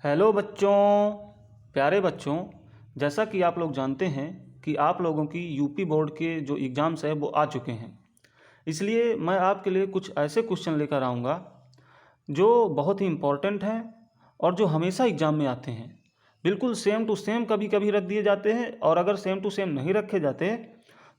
Hello बच्चों, प्यारे बच्चों। जैसा कि आप लोग जानते हैं कि आप लोगों की यूपी बोर्ड के जो एग्ज़ाम्स है वो आ चुके हैं। इसलिए मैं आपके लिए कुछ ऐसे क्वेश्चन लेकर आऊँगा जो बहुत ही इम्पोर्टेंट हैं और जो हमेशा एग्ज़ाम में आते हैं। बिल्कुल सेम टू सेम कभी कभी रख दिए जाते हैं, और अगर सेम टू सेम नहीं रखे जाते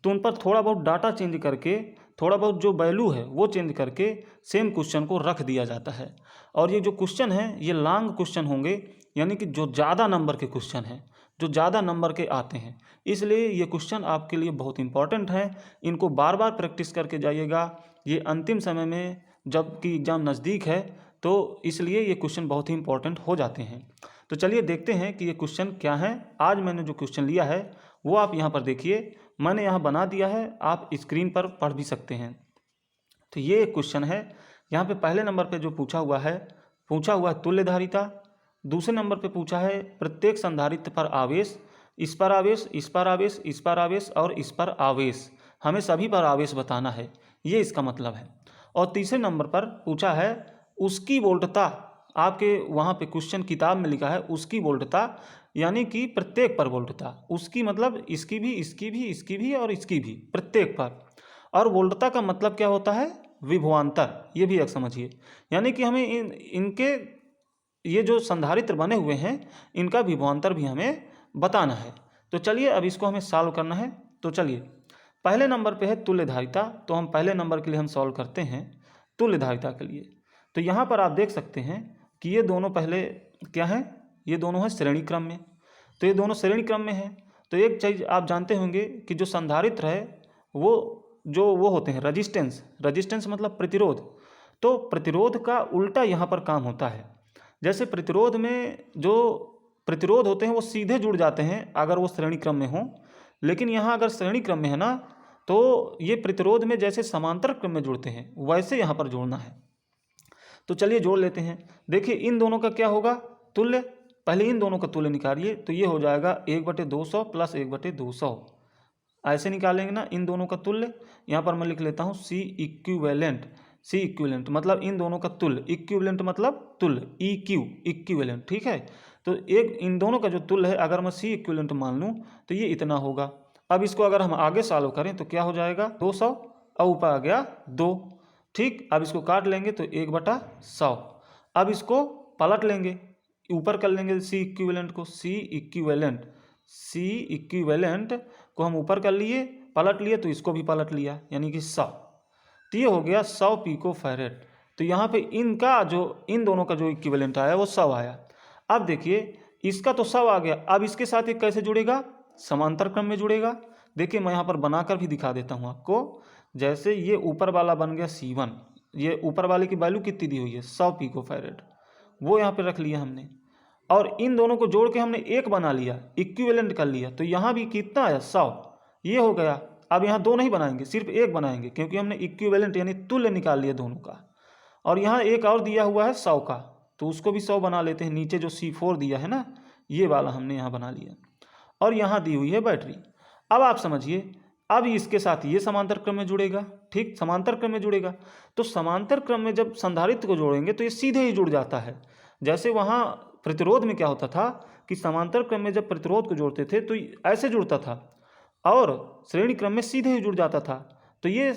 तो उन पर थोड़ा बहुत डाटा चेंज करके, थोड़ा बहुत जो वैल्यू है वो चेंज करके सेम क्वेश्चन को रख दिया जाता है। और ये जो क्वेश्चन हैं ये लॉन्ग क्वेश्चन होंगे, यानी कि जो ज़्यादा नंबर के क्वेश्चन हैं, जो ज़्यादा नंबर के आते हैं। इसलिए ये क्वेश्चन आपके लिए बहुत इंपॉर्टेंट हैं। इनको बार बार प्रैक्टिस करके जाइएगा। ये अंतिम समय में जबकि एग्ज़ाम नज़दीक है तो इसलिए ये क्वेश्चन बहुत ही इंपॉर्टेंट हो जाते हैं। तो चलिए देखते हैं कि ये क्वेश्चन क्या हैं। आज मैंने जो क्वेश्चन लिया है वो आप यहाँ पर देखिए, मैंने यहाँ बना दिया है, आप स्क्रीन पर पढ़ भी सकते हैं। तो ये एक क्वेश्चन है। यहाँ पे पहले नंबर पे जो पूछा हुआ है तुल्यधारिता। दूसरे नंबर पे पूछा है प्रत्येक संधारित्र पर आवेश, इस पर आवेश, इस पर आवेश, इस पर आवेश और इस पर आवेश। हमें सभी पर आवेश बताना है, ये इसका मतलब है। और तीसरे नंबर पर पूछा है उसकी वोल्टता। आपके वहाँ पे क्वेश्चन किताब में लिखा है उसकी वोल्टता, यानी कि प्रत्येक पर वोल्टता। उसकी मतलब इसकी भी, इसकी भी, इसकी भी और इसकी भी, प्रत्येक पर। और वोल्टता का मतलब क्या होता है? विभवांतर। ये भी एक समझिए, यानी कि हमें इनके ये जो संधारित्र बने हुए हैं इनका विभवांतर भी हमें बताना है। तो चलिए अब इसको हमें सॉल्व करना है। तो चलिए पहले नंबर पे है तुल्यधारिता, तो हम पहले नंबर के लिए हम सॉल्व करते हैं तुल्यधारिता के लिए। तो यहाँ पर आप देख सकते हैं कि ये दोनों पहले क्या हैं, ये दोनों हैं श्रेणी क्रम में। तो ये दोनों श्रेणी क्रम में हैं। तो एक चीज़ आप जानते होंगे कि जो संधारित्र है वो होते हैं रजिस्टेंस। रजिस्टेंस मतलब प्रतिरोध। तो प्रतिरोध का उल्टा यहाँ पर काम होता है। जैसे प्रतिरोध में जो प्रतिरोध होते हैं वो सीधे जुड़ जाते हैं अगर वो श्रेणी क्रम में हों, लेकिन यहाँ अगर श्रेणी क्रम में है ना तो ये प्रतिरोध में जैसे समांतर क्रम में जुड़ते हैं वैसे यहाँ पर जोड़ना है। तो चलिए जोड़ लेते हैं। देखिए इन दोनों का क्या होगा, तुल्य। पहले इन दोनों का तुल्य निकालिए, तो ये हो जाएगा 1/200 प्लस 1/200। ऐसे निकालेंगे ना इन दोनों का तुल्य। यहाँ पर मैं लिख लेता हूँ सी इक्विवेलेंट। सी इक्विवेलेंट मतलब इन दोनों का तुल्य, इक्विवेलेंट मतलब तुल्य, इक्विवेलेंट, ठीक है। तो एक इन दोनों का जो तुल्य है अगर मैं सी इक्विवेलेंट मान लूँ तो ये इतना होगा। अब इसको अगर हम आगे सॉल्व करें तो क्या हो जाएगा, 200 और ऊपर आ गया 2। ठीक, अब इसको काट लेंगे तो 1/100। अब इसको पलट लेंगे, ऊपर कर लेंगे सी इक्विवेलेंट को, सी इक्विवेलेंट को हम ऊपर कर लिए, पलट लिए तो इसको भी पलट लिया, यानी कि 100। तो ये हो गया 100 पिको फैरेड। तो यहाँ पे इनका जो इन दोनों का जो इक्विवेलेंट आया वो 100 आया। अब देखिए इसका तो 100 आ गया, अब इसके साथ ये कैसे जुड़ेगा, समांतर क्रम में जुड़ेगा। देखिए मैं यहाँ पर बनाकर भी दिखा देता हूँ आपको। जैसे ये ऊपर वाला बन गया C1, ये ऊपर वाले की वैल्यू कितनी दी हुई है 100 पिको फैरेड, वो यहाँ पे रख लिया हमने। और इन दोनों को जोड़ के हमने एक बना लिया, इक्विवेलेंट कर लिया। तो यहाँ भी कितना आया 100, ये हो गया। अब यहाँ दो नहीं बनाएंगे, सिर्फ एक बनाएंगे, क्योंकि हमने इक्विवेलेंट यानी तुल्य निकाल लिया दोनों का। और यहाँ एक और दिया हुआ है 100 का, तो उसको भी 100 बना लेते हैं। नीचे जो C4 दिया है ना, ये वाला हमने यहाँ बना लिया। और यहाँ दी हुई है बैटरी। अब आप समझिए, अब इसके साथ ये समांतर क्रम में जुड़ेगा। ठीक, समांतर क्रम में जुड़ेगा। तो समांतर क्रम में जब संधारित्र को जोड़ेंगे तो ये सीधे ही जुड़ जाता है। जैसे वहाँ प्रतिरोध में क्या होता था कि समांतर क्रम में जब प्रतिरोध को जोड़ते थे तो ऐसे जुड़ता था, और श्रेणी क्रम में सीधे ही जुड़ जाता था। तो ये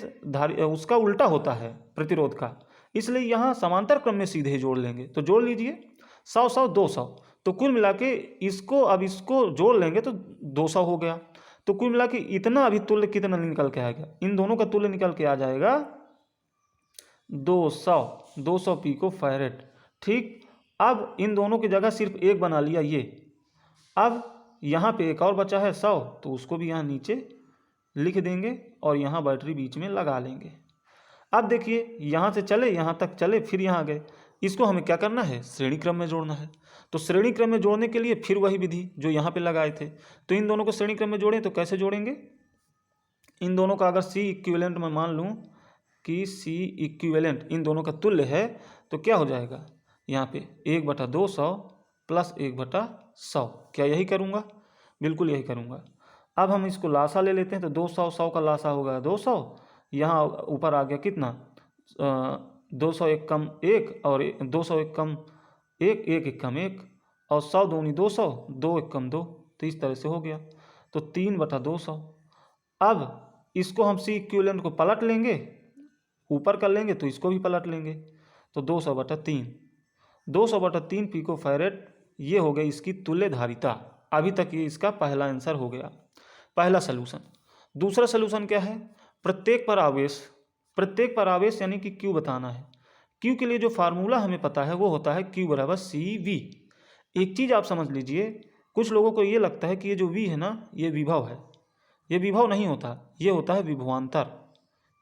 उसका उल्टा होता है प्रतिरोध का, इसलिए यहाँ समांतर क्रम में सीधे ही जोड़ लेंगे। तो जोड़ लीजिए 100 100 200, तो कुल मिला के इसको अब इसको जोड़ लेंगे तो 200 हो गया। तो कुल मिला के इतना अभी तुल्य कितना निकल के आएगा, इन दोनों का तुल्य निकल के आ जाएगा 200 पिको फैरेड। ठीक, अब इन दोनों की जगह सिर्फ एक बना लिया ये। अब यहाँ पे एक और बचा है 100, तो उसको भी यहाँ नीचे लिख देंगे और यहाँ बैटरी बीच में लगा लेंगे। अब देखिए यहाँ से चले, यहाँ तक चले, फिर यहाँ गए। इसको हमें क्या करना है, श्रेणी क्रम में जोड़ना है। तो श्रेणी क्रम में जोड़ने के लिए फिर वही विधि जो यहाँ पे लगाए थे। तो इन दोनों को श्रेणी क्रम में जोड़ें तो कैसे जोड़ेंगे, इन दोनों का अगर सी इक्विवेलेंट मैं मान लूँ कि सी इक्विवेलेंट इन दोनों का तुल्य है, तो क्या हो जाएगा यहाँ पे 1/200 प्लस 1/100। क्या यही करूँगा, बिल्कुल यही करूँगा। अब हम इसको लासा ले लेते हैं, तो 200 100 का लासा होगा 200। यहाँ ऊपर आ गया कितना 200 एक कम एक, और 200 एक कम एक, एक एक कम एक, और 100 दूनी 200, 2 एक कम 2, तो इस तरह से हो गया। तो 3/200। अब इसको हम सी इक्विवेलेंट को पलट लेंगे, ऊपर कर लेंगे तो इसको भी पलट लेंगे, तो 200/3। 200/3 पिको फैरेड, ये हो गई इसकी तुल्य धारिता। अभी तक ये इसका पहला आंसर हो गया, पहला सलूशन। दूसरा सलूशन क्या है, प्रत्येक पर आवेश यानी कि क्यू बताना है। क्यू के लिए जो फार्मूला हमें पता है वो होता है Q = CV। एक चीज़ आप समझ लीजिए, कुछ लोगों को ये लगता है कि ये जो V है ना, ये विभव है। ये विभव नहीं होता, ये होता है विभवांतर।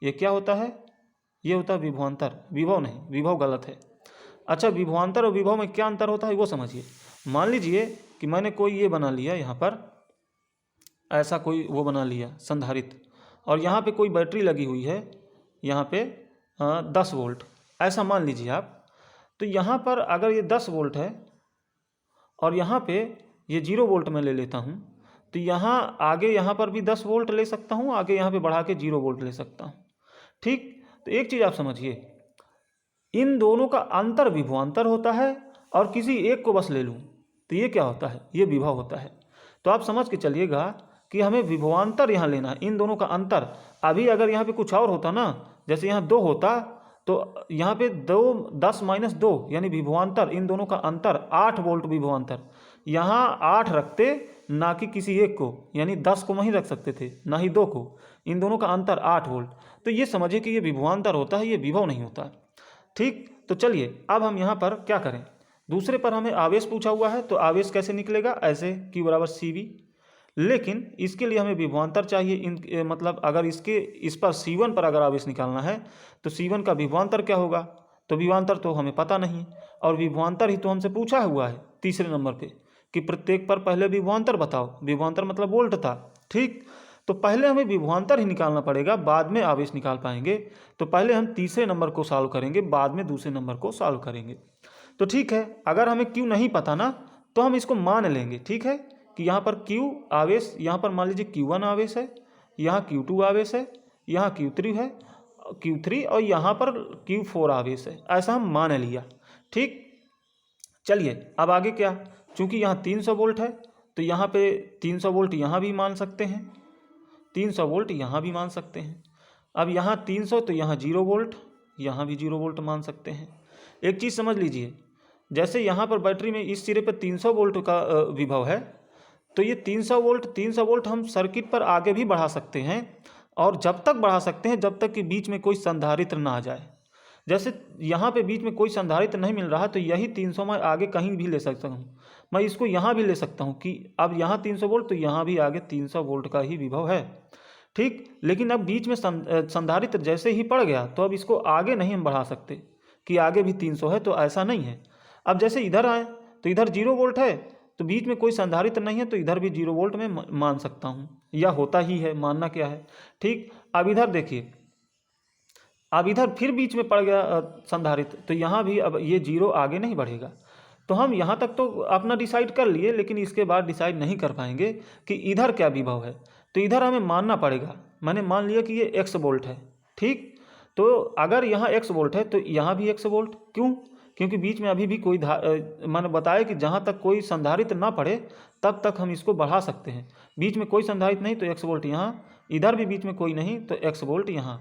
ये क्या होता है, ये होता है विभवांतर, विभव नहीं, विभव गलत है। अच्छा, विभवांतर और विभव में क्या अंतर होता है वो समझिए। मान लीजिए कि मैंने कोई ये बना लिया, यहाँ पर ऐसा कोई वो बना लिया संधारित्र, और यहाँ पे कोई बैटरी लगी हुई है, यहाँ पे 10 वोल्ट, ऐसा मान लीजिए आप। तो यहाँ पर अगर ये 10 वोल्ट है और यहाँ पे ये 0 वोल्ट मैं ले लेता हूँ, तो यहाँ आगे यहाँ पर भी 10 वोल्ट ले सकता हूँ, आगे यहाँ पे बढ़ा के 0 वोल्ट ले सकता हूँ। ठीक, तो एक चीज़ आप समझिए, इन दोनों का अंतर विभवांतर होता है, और किसी एक को बस ले लूँ तो ये क्या होता है, ये विभव होता है। तो आप समझ के चलिएगा कि हमें विभवांतर यहाँ लेना है, इन दोनों का अंतर। अभी अगर यहाँ पे कुछ और होता ना, जैसे यहाँ 2 होता, तो यहाँ पे 10 - 2 यानी विभवांतर, इन दोनों का अंतर 8 वोल्ट विभवांतर। यहाँ 8 रखते, ना कि किसी एक को, यानी 10 को नहीं रख सकते थे, ना ही 2 को। इन दोनों का अंतर 8 वोल्ट। तो ये समझिए कि ये विभवांतर होता है, ये विभव नहीं होता। ठीक, तो चलिए अब हम यहाँ पर क्या करें। दूसरे पर हमें आवेश पूछा हुआ है, तो आवेश कैसे निकलेगा, ऐसे Q = CV। लेकिन इसके लिए हमें विभवांतर चाहिए। मतलब अगर इस पर C1 पर अगर आवेश निकालना है तो C1 का विभवांतर क्या होगा, तो विभवांतर तो हमें पता नहीं, और विभवांतर ही तो हमसे पूछा हुआ है तीसरे नंबर पे कि प्रत्येक पर पहले विभवांतर बताओ। विभवांतर मतलब वोल्ट था। ठीक, तो पहले हमें विभवांतर ही निकालना पड़ेगा, बाद में आवेश निकाल पाएंगे। तो पहले हम तीसरे नंबर को सॉल्व करेंगे, बाद में दूसरे नंबर को सॉल्व करेंगे। तो ठीक है, अगर हमें Q नहीं पता ना, तो हम इसको मान लेंगे, ठीक है, कि यहाँ पर Q आवेश, यहाँ पर मान लीजिए Q1 आवेश है, यहाँ Q2 आवेश है, यहाँ Q3 और यहाँ पर Q4 आवेश है, ऐसा हम मान लिया। ठीक, चलिए अब आगे क्या, चूँकि यहाँ 300 वोल्ट है, तो यहाँ पे 300 वोल्ट यहाँ भी मान सकते हैं, 300 वोल्ट यहाँ भी मान सकते हैं। अब यहाँ 300, तो यहाँ 0 वोल्ट, यहाँ भी 0 वोल्ट मान सकते हैं। एक चीज़ समझ लीजिए, जैसे यहाँ पर बैटरी में इस सिरे पर 300 वोल्ट का विभव है, तो ये 300 वोल्ट हम सर्किट पर आगे भी बढ़ा सकते हैं, और जब तक बढ़ा सकते हैं जब तक कि बीच में कोई संधारित्र ना आ जाए। जैसे यहाँ पे बीच में कोई संधारित्र नहीं मिल रहा, तो यही 300 मैं आगे कहीं भी ले सकता हूँ। मैं इसको यहाँ भी ले सकता हूँ कि अब यहाँ 300 वोल्ट, तो यहाँ भी आगे 300 वोल्ट का ही विभव है। ठीक, लेकिन अब बीच में संधारित्र जैसे ही पड़ गया, तो अब इसको आगे नहीं हम बढ़ा सकते कि आगे भी 300 है, तो ऐसा नहीं है। अब जैसे इधर आए, तो इधर 0 वोल्ट है, तो बीच में कोई संधारित्र नहीं है, तो इधर भी 0 वोल्ट में मान सकता हूँ, या होता ही है, मानना क्या है। ठीक, अब इधर देखिए, अब इधर फिर बीच में पड़ गया संधारित्र, तो यहाँ भी अब ये 0 आगे नहीं बढ़ेगा। तो हम यहाँ तक तो अपना डिसाइड कर लिए, लेकिन इसके बाद डिसाइड नहीं कर पाएंगे कि इधर क्या विभव है। तो इधर हमें मानना पड़ेगा। मैंने मान लिया कि ये x वोल्ट है। ठीक, तो अगर यहाँ x वोल्ट है, तो यहाँ भी x वोल्ट। क्यों, क्योंकि बीच में अभी भी कोई मैंने बताया कि जहाँ तक कोई संधारित्र ना पड़े तब तक हम इसको बढ़ा सकते हैं। बीच में कोई संधारित्र नहीं, तो x वोल्ट यहाँ, इधर भी बीच में कोई नहीं, तो x वोल्ट यहाँ।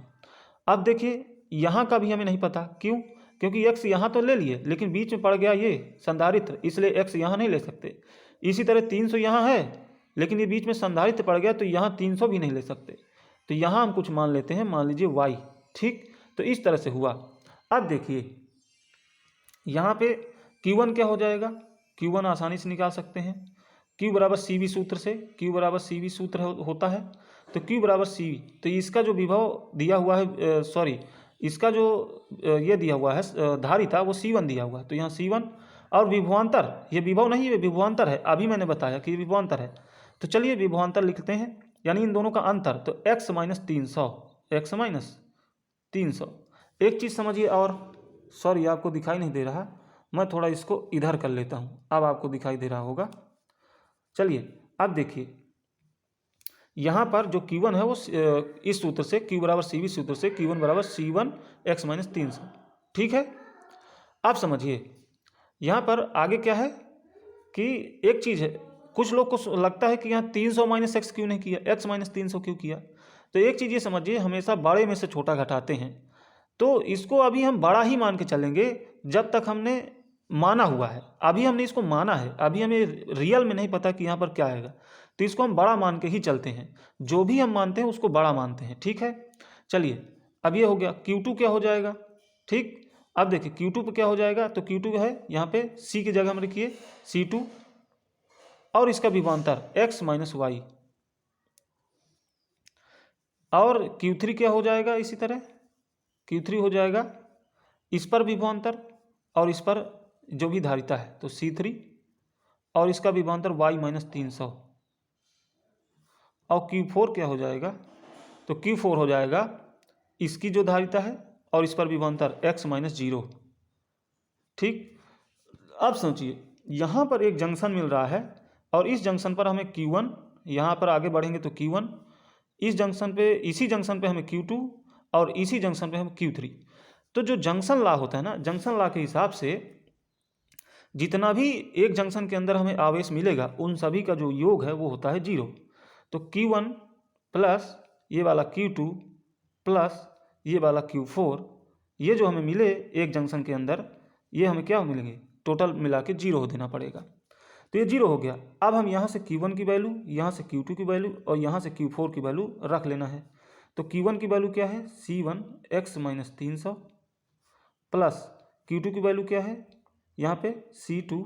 अब देखिए, यहाँ का भी हमें नहीं पता। क्यों, क्योंकि x यहाँ तो ले लिए, लेकिन बीच में पड़ गया ये संधारित्र, इसलिए x यहाँ नहीं ले सकते। इसी तरह 300 यहाँ है, लेकिन ये बीच में संधारित्र पड़ गया, तो यहाँ 300 भी नहीं ले सकते। तो यहाँ हम कुछ मान लेते हैं, मान लीजिए y। ठीक, तो इस तरह से हुआ। अब देखिए यहाँ पे Q1 क्या हो जाएगा, Q1 आसानी से निकाल सकते हैं, Q = CV सूत्र से। Q = CV सूत्र होता है, तो Q = CV। तो इसका जो विभव दिया हुआ है, इसका जो ये दिया हुआ है धारिता, वो C1 दिया हुआ है, तो यहाँ C1। और विभवांतर, ये विभव नहीं है, विभवांतर है। अभी मैंने बताया कि विभवांतर है, तो चलिए विभवांतर लिखते हैं, यानी इन दोनों का अंतर, तो x - 300, x - 300। एक चीज़ समझिए, और सॉरी आपको दिखाई नहीं दे रहा, मैं थोड़ा इसको इधर कर लेता हूँ, अब आपको दिखाई दे रहा होगा। चलिए अब देखिए, यहाँ पर जो Q1 है वो इस सूत्र से, Q = CV सूत्र से Q1 = C1 x - 300। ठीक है, अब समझिए यहाँ पर आगे क्या है, कि एक चीज़ है, कुछ लोग को लगता है कि यहाँ 300 माइनस एक्स क्यों नहीं किया, एक्स माइनस 300 क्यों किया। तो एक चीज़ ये समझिए, हमेशा बड़े में से छोटा घटाते हैं, तो इसको अभी हम बड़ा ही मान के चलेंगे जब तक हमने माना हुआ है। अभी हमने इसको माना है, अभी हमें रियल में नहीं पता कि यहाँ पर क्या आएगा, तो इसको हम बड़ा मान के ही चलते हैं। जो भी हम मानते हैं उसको बड़ा मानते हैं, ठीक है। चलिए, अब ये हो गया। Q2 क्या हो जाएगा, ठीक। अब देखिए Q2 पे क्या हो जाएगा, तो Q2 है यहाँ पे C की जगह हम लिखिए C2 और इसका विभवांतर x माइनस वाई। और Q3 क्या हो जाएगा, इसी तरह Q3 हो जाएगा इस पर विभवांतर और इस पर जो भी धारिता है, तो C3 और इसका विभवांतर y माइनस 300। और Q4 क्या हो जाएगा, तो Q4 हो जाएगा इसकी जो धारिता है और इस पर विभवांतर x माइनस 0, ठीक। अब सोचिए, यहाँ पर एक जंक्शन मिल रहा है और इस जंक्शन पर हमें Q1, यहाँ पर आगे बढ़ेंगे तो Q1, इस जंक्शन पे, इसी जंक्शन पे हमें Q2 और इसी जंक्शन पे हमें Q3। तो जो जंक्शन लॉ होता है ना, जंक्शन लॉ के हिसाब से जितना भी एक जंक्शन के अंदर हमें आवेश मिलेगा उन सभी का जो योग है वो होता है 0। तो Q1 प्लस ये वाला Q2 प्लस ये वाला Q4, ये जो हमें मिले एक जंक्शन के अंदर, ये हमें क्या मिलेंगे, टोटल मिला के 0 देना पड़ेगा। तो ये 0 हो गया। अब हम यहाँ से Q1 की वैल्यू, यहाँ से Q2 की वैल्यू और यहाँ से Q4 की वैल्यू रख लेना है। तो Q1 की वैल्यू क्या है, C1 x minus 300 plus Q2 की वैल्यू क्या है, यहाँ पे C2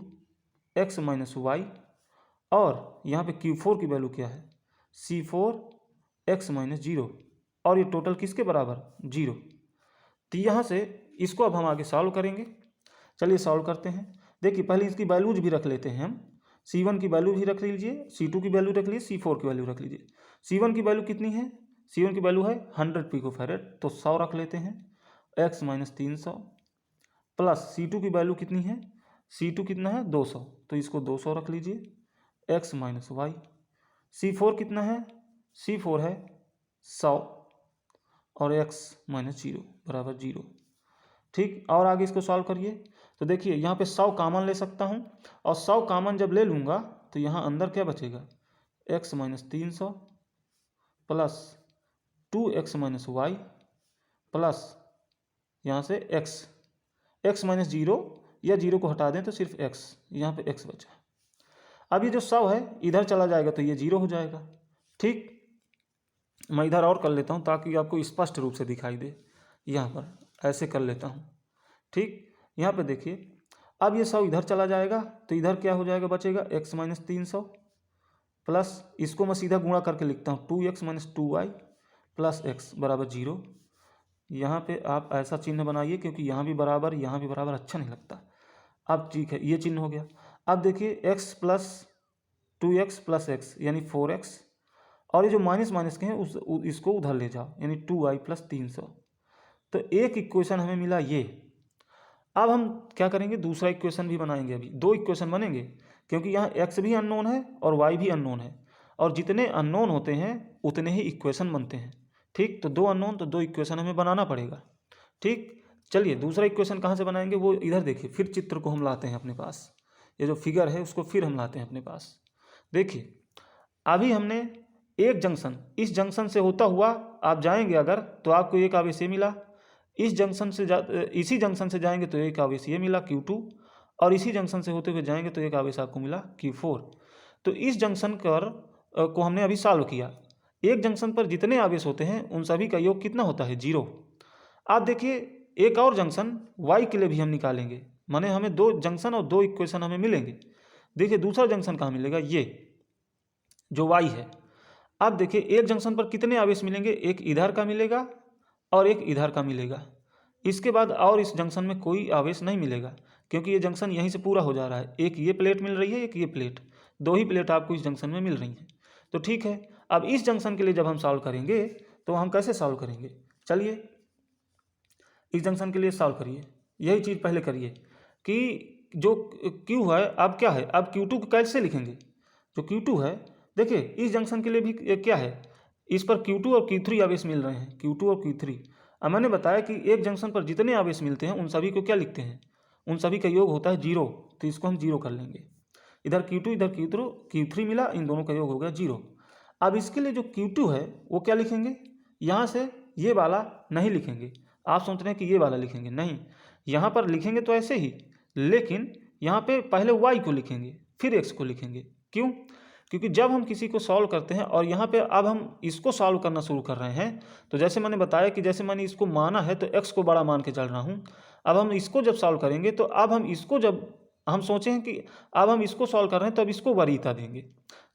x माइनस वाई और यहाँ पे Q4 की वैल्यू क्या है, C4 x माइनस 0 और ये टोटल किसके बराबर, 0। तो यहाँ से इसको अब हम आगे सॉल्व करेंगे। चलिए सॉल्व करते हैं। देखिए पहले इसकी वैल्यूज भी रख लेते हैं हम। C1 की वैल्यू भी रख लीजिए, C2 की वैल्यू रख लीजिए, C4 की वैल्यू रख लीजिए। C1 की वैल्यू कितनी है, C1 की वैल्यू है 100 पिकोफैरेड, तो 100 रख लेते हैं, x माइनस 300 प्लस C2 की वैल्यू कितनी है, C2 कितना है 200, तो इसको 200 रख लीजिए, x माइनस वाई। C4 कितना है, C4 है 100 और x माइनस 0 बराबर 0, ठीक। और आगे इसको सॉल्व करिए। तो देखिए यहाँ पे 100 कॉमन ले सकता हूँ और 100 कॉमन जब ले लूँगा तो यहाँ अंदर क्या बचेगा, x minus 300 plus 2x minus y plus यहाँ से x माइनस 0, या 0 को हटा दें तो सिर्फ x, यहाँ पे x बचा। अब ये जो 100 है इधर चला जाएगा तो ये 0 हो जाएगा, ठीक। मैं इधर और कर लेता हूँ ताकि आपको स्पष्ट रूप से दिखाई दे। यहाँ पर ऐसे कर लेता हूँ, ठीक। यहाँ पे देखिए अब ये 100 इधर चला जाएगा तो इधर क्या हो जाएगा, बचेगा x माइनस 300 प्लस इसको मैं सीधा गुणा करके लिखता हूँ 2x minus 2y plus x बराबर 0। यहाँ पे आप ऐसा चिन्ह बनाइए क्योंकि यहाँ भी बराबर अच्छा नहीं लगता। अब ठीक है, ये चिन्ह हो गया। अब देखिए x plus 2x plus x यानी 4x, और ये जो माइनस माइनस के हैं इसको उधर ले जाओ यानी 2y प्लस 300। तो एक इक्वेशन हमें मिला ये। अब हम क्या करेंगे, दूसरा इक्वेशन भी बनाएंगे। अभी 2 इक्वेशन बनेंगे क्योंकि यहाँ x भी अननोन है और y भी अननोन है, और जितने अननोन होते हैं उतने ही इक्वेशन बनते हैं, ठीक। तो 2 अननोन तो 2 इक्वेशन हमें बनाना पड़ेगा, ठीक। चलिए दूसरा इक्वेशन कहाँ से बनाएंगे वो इधर देखिए, फिर चित्र को हम लाते हैं अपने पास, ये जो फिगर है उसको फिर हम लाते हैं अपने पास। देखिए अभी हमने एक जंक्शन, इस जंक्शन से होता हुआ आप जाएंगे अगर तो आपको एक आवेश ये मिला, इस जंक्शन से इसी जंक्शन से जाएंगे तो एक आवेश ये मिला Q2, और इसी जंक्शन से होते हुए जाएंगे तो एक आवेश आपको मिला Q4। तो इस जंक्शन को हमने अभी सॉल्व किया। एक जंक्शन पर जितने आवेश होते हैं उन सभी का योग कितना होता है, 0। आप देखिए एक और जंक्शन y के लिए भी हम निकालेंगे, माने हमें 2 जंक्शन और 2 इक्वेशन हमें मिलेंगे। देखिए दूसरा जंक्शन कहाँ मिलेगा, ये जो y है। अब देखिए एक जंक्शन पर कितने आवेश मिलेंगे, एक इधर का मिलेगा और एक इधर का मिलेगा। इसके बाद और इस जंक्शन में कोई आवेश नहीं मिलेगा क्योंकि ये जंक्शन यहीं से पूरा हो जा रहा है। एक ये प्लेट मिल रही है, एक ये प्लेट, 2 ही प्लेट आपको इस जंक्शन में मिल रही हैं। तो ठीक है, अब इस जंक्शन के लिए जब हम सॉल्व करेंगे तो हम कैसे सॉल्व करेंगे, चलिए इस जंक्शन के लिए सॉल्व करिए। यही चीज़ पहले करिए कि जो Q है अब क्या है, अब Q2 को कैसे लिखेंगे, जो Q2 है देखिए इस जंक्शन के लिए भी क्या है, इस पर Q2 और Q3 आवेश मिल रहे हैं, Q2 और Q3। अब मैंने बताया कि एक जंक्शन पर जितने आवेश मिलते हैं उन सभी को क्या लिखते हैं, उन सभी का योग होता है 0, तो इसको हम 0 कर लेंगे। इधर Q2 इधर Q3 मिला, इन दोनों का योग हो गया 0। अब इसके लिए जो Q2 है वो क्या लिखेंगे, यहाँ से ये वाला नहीं लिखेंगे। आप सोच रहे हैं कि ये वाला लिखेंगे, नहीं, यहाँ पर लिखेंगे तो ऐसे ही, लेकिन यहाँ पे पहले y को लिखेंगे फिर x को लिखेंगे। क्यों? क्योंकि जब हम किसी को सॉल्व करते हैं और यहाँ पे अब हम इसको सॉल्व करना शुरू कर रहे हैं, तो जैसे मैंने बताया कि जैसे मैंने इसको माना है तो x को बड़ा मान के चल रहा हूँ। अब हम इसको जब सॉल्व करेंगे तो अब हम इसको, जब हम सोचें हैं कि अब हम इसको सॉल्व कर रहे हैं तो अब इसको वरीयता देंगे,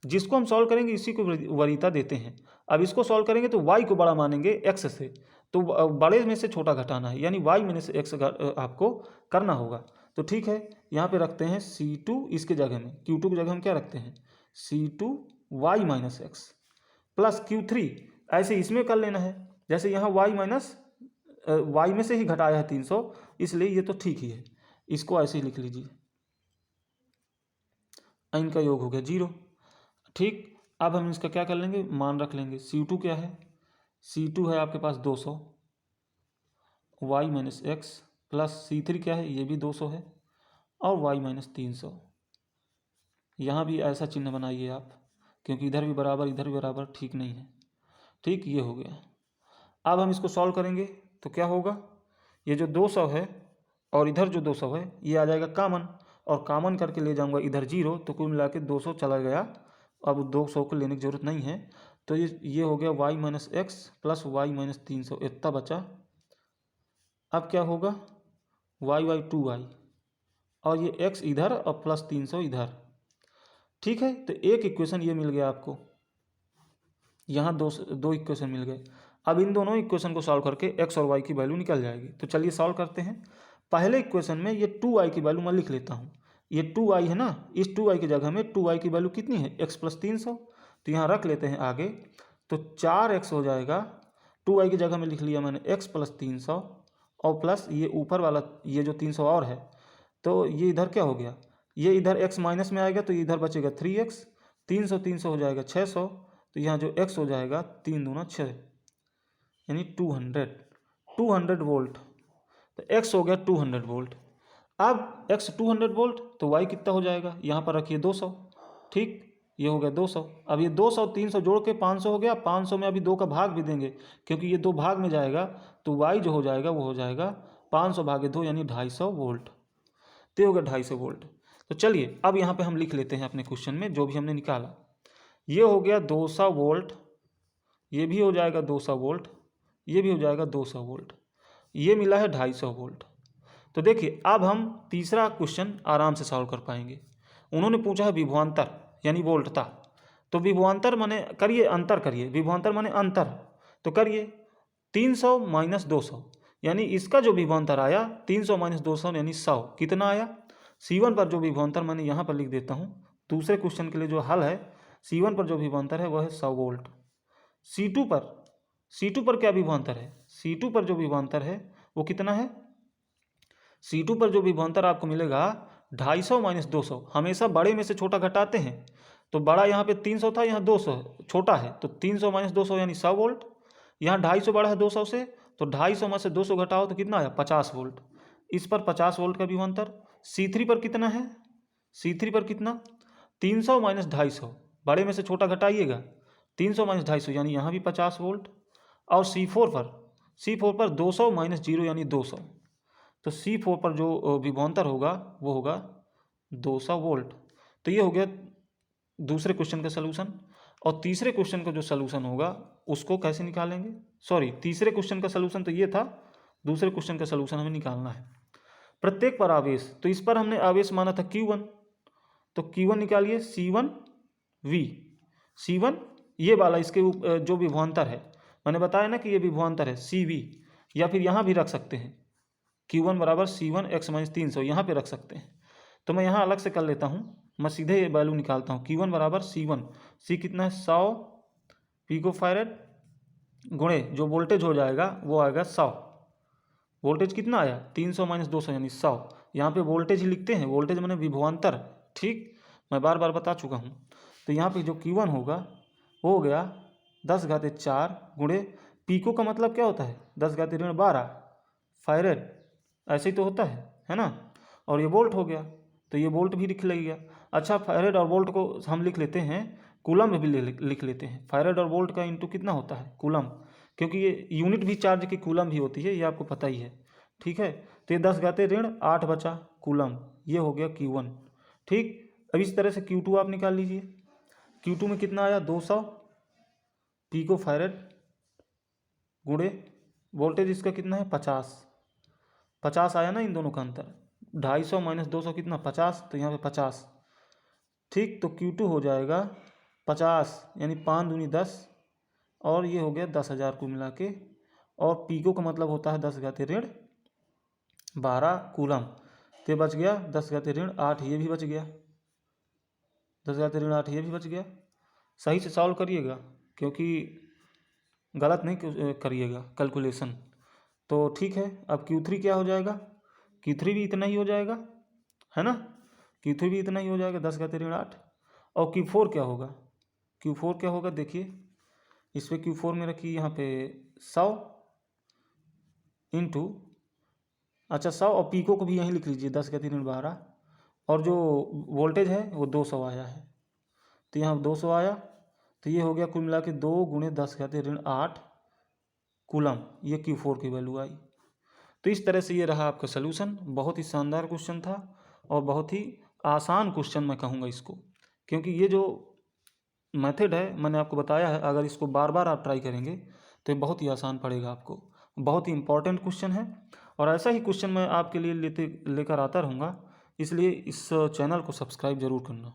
जिसको हम सॉल्व करेंगे इसी को वरीयता देते हैं। अब इसको सॉल्व करेंगे तो y को बड़ा मानेंगे x से, तो बड़े में से छोटा घटाना है, यानी y में से x आपको करना होगा। तो ठीक है, यहाँ पे रखते हैं C2 इसके जगह में, Q2 की जगह हम क्या रखते हैं C2y minus x plus Q3, ऐसे इसमें कर लेना है, जैसे यहाँ y में से ही घटाया है 300, इसलिए ये तो ठीक ही है, इसको ऐसे ही लिख लीजिए, इनका योग हो गया 0। ठीक, अब हम इसका क्या कर लेंगे, मान रख लेंगे। C2 क्या है, C2 है आपके पास 200 y minus x plus C3 क्या है, ये भी 200 है और y माइनस 300। यहाँ भी ऐसा चिन्ह बनाइए आप, क्योंकि इधर भी बराबर इधर भी बराबर ठीक नहीं है। ठीक, ये हो गया। अब हम इसको सॉल्व करेंगे तो क्या होगा, ये जो 200 है और इधर जो 200 है ये आ जाएगा कामन, और कामन करके ले जाऊंगा इधर 0, तो कुल मिला के 200 चला गया। अब 200 को लेने की जरूरत नहीं है, तो ये हो गया y minus x plus y minus 300, इतना बचा। अब क्या होगा, y 2y और ये x इधर और प्लस 300 इधर। ठीक है, तो एक इक्वेशन ये मिल गया आपको, यहाँ दो इक्वेशन मिल गए। अब इन दोनों इक्वेशन को सॉल्व करके x और y की वैल्यू निकल जाएगी। तो चलिए सॉल्व करते हैं। पहले इक्वेशन में ये 2y की वैल्यू मैं लिख लेता हूँ, ये 2y है ना, इस 2y की जगह में 2y की वैल्यू कितनी है, x प्लस 300, तो यहाँ रख लेते हैं आगे, तो 4x हो जाएगा। 2y की जगह में लिख लिया मैंने x प्लस 300 और प्लस ये ऊपर वाला ये जो 300 और है, तो ये इधर क्या हो गया, ये इधर x माइनस में आएगा तो इधर बचेगा 3x, 300 हो जाएगा 600, तो यहाँ जो x हो जाएगा 3 दूना 6, यानी 200 वोल्ट। तो x हो गया 200 वोल्ट। अब x 200 वोल्ट तो y कितना हो जाएगा, यहाँ पर रखिए 200। ठीक, ये हो गया 200। अब ये 200 300 जोड़ के 500 हो गया। 500 में अभी 2 का भाग भी देंगे, क्योंकि ये 2 भाग में जाएगा, तो y जो हो जाएगा वो हो जाएगा 500 भागे 2 यानी 250 वोल्ट। तो हो गया 250 वोल्ट। तो चलिए अब यहाँ पे हम लिख लेते हैं अपने क्वेश्चन में जो भी हमने निकाला। ये हो गया 200 वोल्ट, ये भी हो जाएगा 200 वोल्ट, ये भी हो जाएगा 200 वोल्ट, ये मिला है 250 वोल्ट। तो देखिए अब हम तीसरा क्वेश्चन आराम से सॉल्व कर पाएंगे। उन्होंने पूछा है विभवांतर यानी वोल्टता, तो विभवांतर माने करिए, अंतर करिए, विभवांतर माने अंतर, तो करिए 300 माइनस 200, यानी इसका जो विभवांतर आया 300 माइनस 200 यानी 100, कितना आया। C1 पर जो विभवांतर मैंने यहाँ पर लिख देता हूँ, दूसरे क्वेश्चन के लिए जो हल है, C1 पर जो विभवांतर है वह है 100 वोल्ट। C2 पर क्या विभवांतर है, C2 पर जो विभवांतर है वो कितना है, C2 पर जो विभवांतर आपको मिलेगा 250 माइनस 200, हमेशा बड़े में से छोटा घटाते हैं, तो बड़ा यहाँ पे 300 था, यहाँ 200 छोटा है, तो 300 माइनस 200 यानी 100 वोल्ट। यहाँ 250 बड़ा है 200 से, तो 250 में से 200 घटाओ तो कितना आया 50 वोल्ट। इस पर 50 वोल्ट का विभवांतर। C3 पर कितना है, C3 पर कितना, 300 माइनस 250, बड़े में से छोटा घटाइएगा, 300 माइनस 250 यानी यहाँ भी 50 वोल्ट। और C4 पर 200 माइनस 0 यानी 200, तो C4 पर जो विभवांतर होगा वो होगा 200 वोल्ट। तो ये हो गया दूसरे क्वेश्चन का सलूशन। और तीसरे क्वेश्चन का जो सलूशन होगा उसको कैसे निकालेंगे, सॉरी तीसरे क्वेश्चन का सलूशन तो ये था, दूसरे क्वेश्चन का सलूशन हमें निकालना है। प्रत्येक पर आवेश, तो इस पर हमने आवेश माना था Q1, तो Q1 निकालिए C1 ये वाला, इसके जो विभवांतर है, मैंने बताया ना कि ये विभवांतर है CV, या फिर यहाँ भी रख सकते हैं Q1 बराबर C1 x माइनस 300, यहाँ पे रख सकते हैं। तो मैं यहाँ अलग से कर लेता हूँ, मैं सीधे ये वैल्यू निकालता हूँ। Q1 बराबर C कितना है 100 पिकोफैरेड गुणे जो वोल्टेज हो जाएगा वो आएगा 100। वोल्टेज कितना आया 300 माइनस 200 यानी 100। यहाँ पे वोल्टेज ही लिखते हैं, वोल्टेज मैंने विभवांतर, ठीक, मैं बार बार बता चुका हूँ। तो यहाँ पे जो Q1 होगा वो हो गया 10⁴ गुणे, पिको का मतलब क्या होता है 10⁻12 फैरेड, ऐसे ही तो होता है ना। और ये वोल्ट हो गया, तो ये वोल्ट भी लिख लगेगा। अच्छा, फैरेड और वोल्ट को हम लिख लेते हैं, कूलम में भी लिख लेते हैं। फैरेड और वोल्ट का इंटू कितना होता है? कूलम, क्योंकि ये यूनिट भी चार्ज की कूलम ही होती है, ये आपको पता ही है। ठीक है, तो ये 10⁻8 बचा कूलम, ये हो गया Q1। ठीक, अब इस तरह से Q2 आप निकाल लीजिए। Q2 में कितना आया? 200 पिको फैरेड गुणे वोल्टेज इसका कितना है? 50 आया ना इन दोनों का अंतर। 250 माइनस 200 कितना? 50, तो यहाँ पे 50। ठीक, तो Q2 हो जाएगा 50, यानी 5 दूनी 10, और ये हो गया 10,000 को मिला के। और पीको का मतलब होता है 10⁻12 कूलम। तो बच गया 10⁻8, ये भी बच गया 10⁻8, ये भी बच गया। सही से सॉल्व करिएगा, क्योंकि गलत नहीं करिएगा कैलकुलेशन। तो ठीक है, अब Q3 क्या हो जाएगा? Q3 भी इतना ही हो जाएगा, है ना? Q3 भी इतना ही हो जाएगा 10⁻8। और Q4 क्या होगा? Q4 क्या होगा देखिए, इस पर Q4 में रखिए, यहाँ पे 100 इंटू, अच्छा 100, और पीको को भी यहीं लिख लीजिए 10⁻12, और जो वोल्टेज है वो 200 आया है, तो यहाँ 200 आया, तो ये हो गया कुल मिला के 2 गुणे 10⁻8 कूलम, ये Q4 की वैल्यू आई। तो इस तरह से ये रहा आपका सलूशन। बहुत ही शानदार क्वेश्चन था, और बहुत ही आसान क्वेश्चन मैं कहूँगा इसको, क्योंकि ये जो मेथड है मैंने आपको बताया है, अगर इसको बार बार आप ट्राई करेंगे तो ये बहुत ही आसान पड़ेगा आपको। बहुत ही इंपॉर्टेंट क्वेश्चन है, और ऐसा ही क्वेश्चन मैं आपके लिए लेकर आता रहूँगा, इसलिए इस चैनल को सब्सक्राइब ज़रूर करना।